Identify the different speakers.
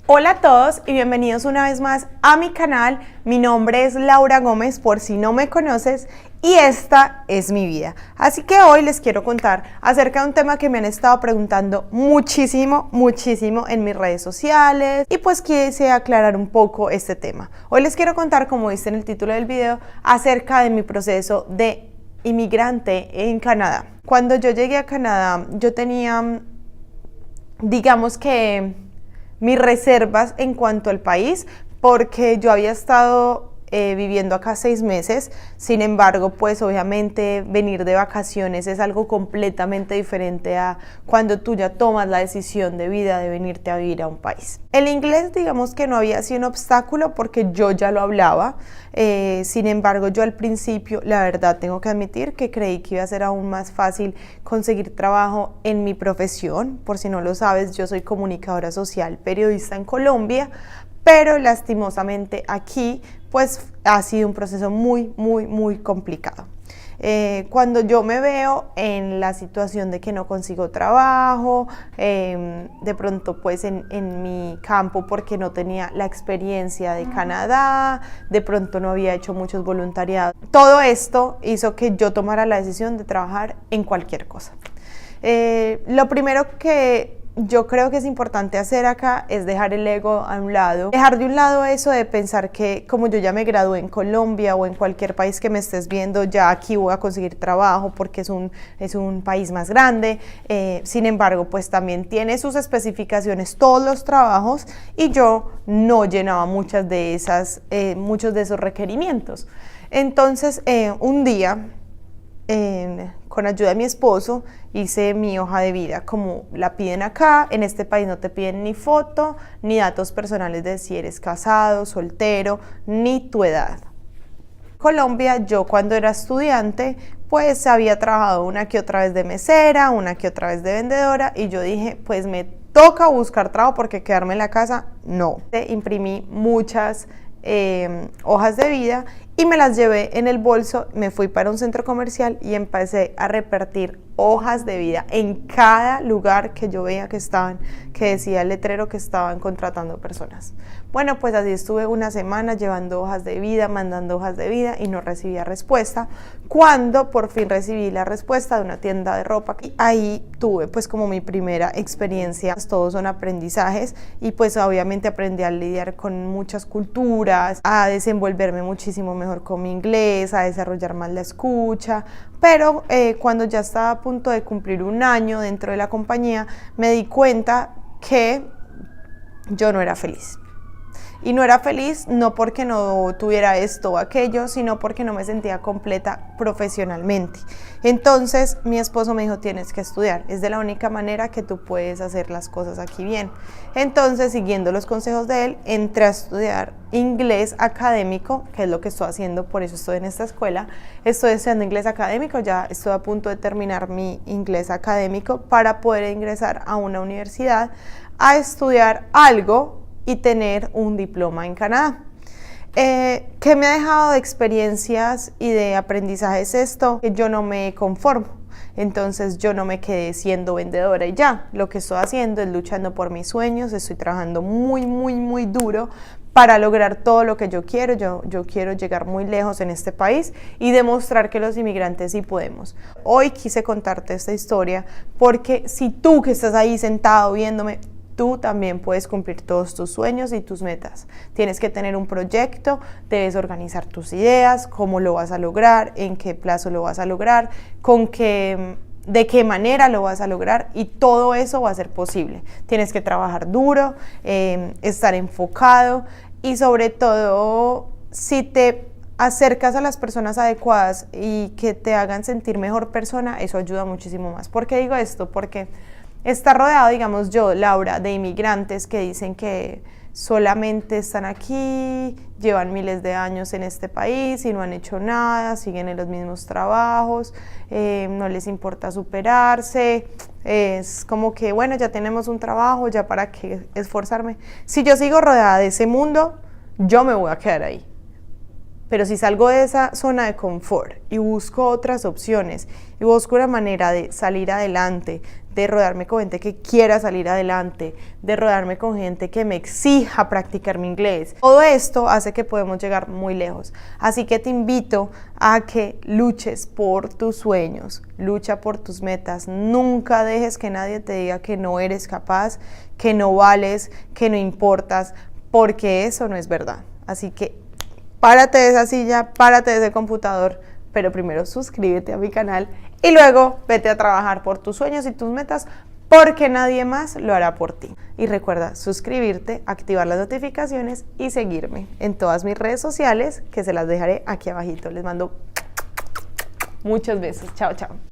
Speaker 1: Hola a todos y bienvenidos una vez más a mi canal. Mi nombre es Laura Gómez, por si no me conoces, y esta es mi vida. Así que hoy les quiero contar acerca de un tema que me han estado preguntando muchísimo en mis redes sociales, y pues quise aclarar un poco este tema. Hoy les quiero contar, como viste en el título del video, acerca de mi proceso de inmigrante en Canadá. Cuando yo llegué a Canadá, yo tenía, digamos que, mis reservas en cuanto al país, porque yo había estado viviendo acá 6 meses. Sin embargo, pues obviamente venir de vacaciones es algo completamente diferente a cuando tú ya tomas la decisión de vida de venirte a vivir a un país. El inglés, digamos que no había sido un obstáculo porque yo ya lo hablaba. Sin embargo, yo al principio, la verdad tengo que admitir que creí que iba a ser aún más fácil conseguir trabajo en mi profesión. Por si no lo sabes, yo soy comunicadora social, periodista en Colombia, pero lastimosamente aquí pues ha sido un proceso muy complicado. Cuando yo me veo en la situación de que no consigo trabajo, de pronto pues en mi campo, porque no tenía la experiencia de Canadá, de pronto no había hecho muchos voluntariados, todo esto hizo que yo tomara la decisión de trabajar en cualquier cosa. Lo primero que yo creo que es importante hacer acá es dejar el ego a un lado, dejar de un lado eso de pensar que como yo ya me gradué en Colombia o en cualquier país que me estés viendo, ya aquí voy a conseguir trabajo porque es un país más grande. Sin embargo, pues también tiene sus especificaciones todos los trabajos, y yo no llenaba muchos de esos requerimientos. Entonces, un día, con ayuda de mi esposo, hice mi hoja de vida como la piden acá. En este país no te piden ni foto, ni datos personales de si eres casado, soltero, ni tu edad. En Colombia, yo cuando era estudiante, pues había trabajado una que otra vez de mesera, una que otra vez de vendedora, y yo dije, pues me toca buscar trabajo porque quedarme en la casa, no. Imprimí muchas hojas de vida y me las llevé en el bolso, me fui para un centro comercial y empecé a repartir hojas de vida en cada lugar que yo veía que decía el letrero que estaban contratando personas. Bueno, pues así estuve una semana llevando hojas de vida, mandando hojas de vida, y no recibía respuesta. Cuando por fin recibí la respuesta de una tienda de ropa, y ahí tuve pues como mi primera experiencia. Todos son aprendizajes, y pues obviamente aprendí a lidiar con muchas culturas, a desenvolverme muchísimo mejor con mi inglés, a desarrollar más la escucha. Pero cuando ya estaba a punto de cumplir un año dentro de la compañía, me di cuenta que yo no era feliz. Y no era feliz no porque no tuviera esto o aquello, sino porque no me sentía completa profesionalmente. Entonces mi esposo me dijo, tienes que estudiar, es de la única manera que tú puedes hacer las cosas aquí bien. Entonces, siguiendo los consejos de él, entré a estudiar inglés académico, que es lo que estoy haciendo, por eso estoy en esta escuela. Estoy estudiando inglés académico, ya estoy a punto de terminar mi inglés académico para poder ingresar a una universidad a estudiar algo y tener un diploma en Canadá. ¿Qué me ha dejado de experiencias y de aprendizajes esto? Que yo no me conformo. Entonces yo no me quedé siendo vendedora y ya. Lo que estoy haciendo es luchando por mis sueños. Estoy trabajando muy duro para lograr todo lo que yo quiero. Yo quiero llegar muy lejos en este país y demostrar que los inmigrantes sí podemos. Hoy quise contarte esta historia porque si tú que estás ahí sentado viéndome, tú también puedes cumplir todos tus sueños y tus metas. Tienes que tener un proyecto, debes organizar tus ideas, cómo lo vas a lograr, en qué plazo lo vas a lograr, de qué manera lo vas a lograr, y todo eso va a ser posible. Tienes que trabajar duro, estar enfocado, y sobre todo, si te acercas a las personas adecuadas y que te hagan sentir mejor persona, eso ayuda muchísimo más. ¿Por qué digo esto? Porque está rodeado, digamos yo, Laura, de inmigrantes que dicen que solamente están aquí, llevan miles de años en este país y no han hecho nada, siguen en los mismos trabajos, no les importa superarse. Es como que, bueno, ya tenemos un trabajo, ya para qué esforzarme. Si yo sigo rodeada de ese mundo, yo me voy a quedar ahí. Pero si salgo de esa zona de confort y busco otras opciones y busco una manera de salir adelante, de rodearme con gente que quiera salir adelante, de rodearme con gente que me exija practicar mi inglés, todo esto hace que podemos llegar muy lejos. Así que te invito a que luches por tus sueños, lucha por tus metas, nunca dejes que nadie te diga que no eres capaz, que no vales, que no importas, porque eso no es verdad. Así que párate de esa silla, párate de ese computador, pero primero suscríbete a mi canal y luego vete a trabajar por tus sueños y tus metas porque nadie más lo hará por ti. Y recuerda suscribirte, activar las notificaciones y seguirme en todas mis redes sociales que se las dejaré aquí abajito. Les mando muchos besos. Chao, chao.